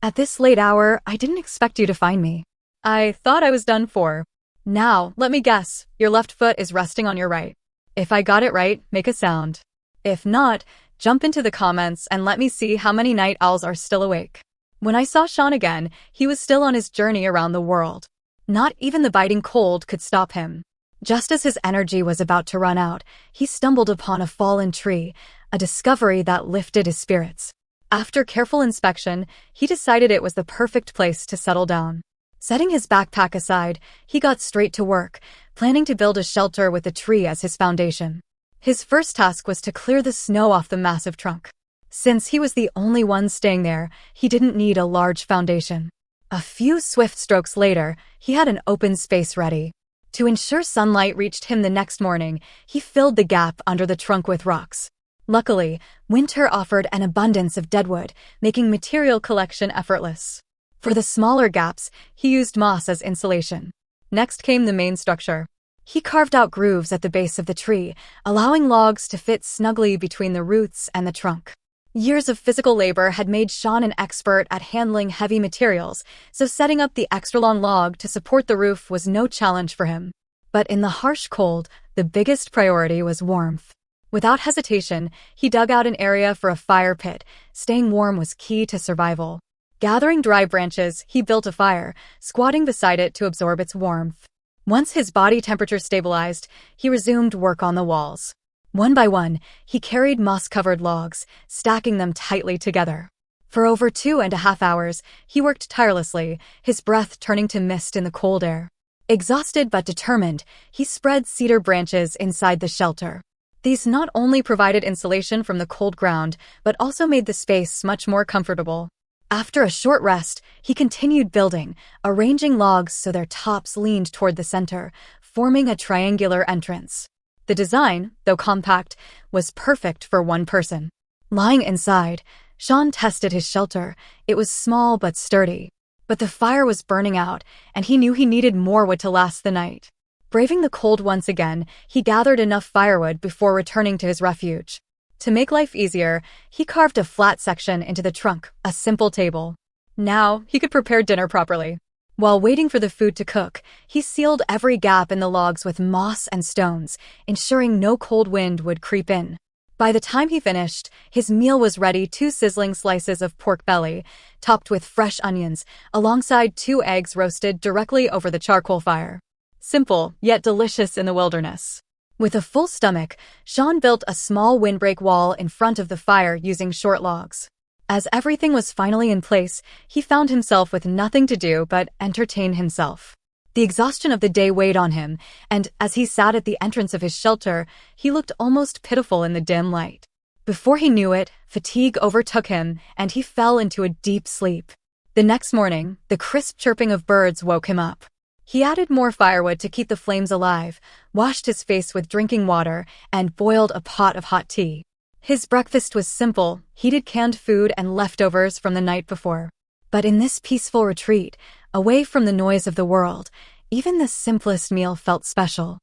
At this late hour, I didn't expect you to find me. I thought I was done for. Now, let me guess, your left foot is resting on your right. If I got it right, make a sound. If not, jump into the comments and let me see how many night owls are still awake. When I saw Sean again, he was still on his journey around the world. Not even the biting cold could stop him. Just as his energy was about to run out, he stumbled upon a fallen tree, a discovery that lifted his spirits. After careful inspection, he decided it was the perfect place to settle down. Setting his backpack aside, he got straight to work, planning to build a shelter with the tree as his foundation. His first task was to clear the snow off the massive trunk. Since he was the only one staying there, he didn't need a large foundation. A few swift strokes later, he had an open space ready. To ensure sunlight reached him the next morning, he filled the gap under the trunk with rocks. Luckily, winter offered an abundance of deadwood, making material collection effortless. For the smaller gaps, he used moss as insulation. Next came the main structure. He carved out grooves at the base of the tree, allowing logs to fit snugly between the roots and the trunk. Years of physical labor had made Sean an expert at handling heavy materials, so setting up the extra-long log to support the roof was no challenge for him. But in the harsh cold, the biggest priority was warmth. Without hesitation, he dug out an area for a fire pit. Staying warm was key to survival. Gathering dry branches, he built a fire, squatting beside it to absorb its warmth. Once his body temperature stabilized, he resumed work on the walls. One by one, he carried moss-covered logs, stacking them tightly together. For over 2.5 hours, he worked tirelessly, his breath turning to mist in the cold air. Exhausted but determined, he spread cedar branches inside the shelter. These not only provided insulation from the cold ground, but also made the space much more comfortable. After a short rest, he continued building, arranging logs so their tops leaned toward the center, forming a triangular entrance. The design, though compact, was perfect for one person. Lying inside, Sean tested his shelter. It was small but sturdy. But the fire was burning out, and he knew he needed more wood to last the night. Braving the cold once again, he gathered enough firewood before returning to his refuge. To make life easier, he carved a flat section into the trunk, a simple table. Now, he could prepare dinner properly. While waiting for the food to cook, he sealed every gap in the logs with moss and stones, ensuring no cold wind would creep in. By the time he finished, his meal was ready: 2 sizzling slices of pork belly, topped with fresh onions, alongside 2 eggs roasted directly over the charcoal fire. Simple, yet delicious in the wilderness. With a full stomach, Sean built a small windbreak wall in front of the fire using short logs. As everything was finally in place, he found himself with nothing to do but entertain himself. The exhaustion of the day weighed on him, and as he sat at the entrance of his shelter, he looked almost pitiful in the dim light. Before he knew it, fatigue overtook him, and he fell into a deep sleep. The next morning, the crisp chirping of birds woke him up. He added more firewood to keep the flames alive, washed his face with drinking water, and boiled a pot of hot tea. His breakfast was simple: heated canned food and leftovers from the night before. But in this peaceful retreat, away from the noise of the world, even the simplest meal felt special.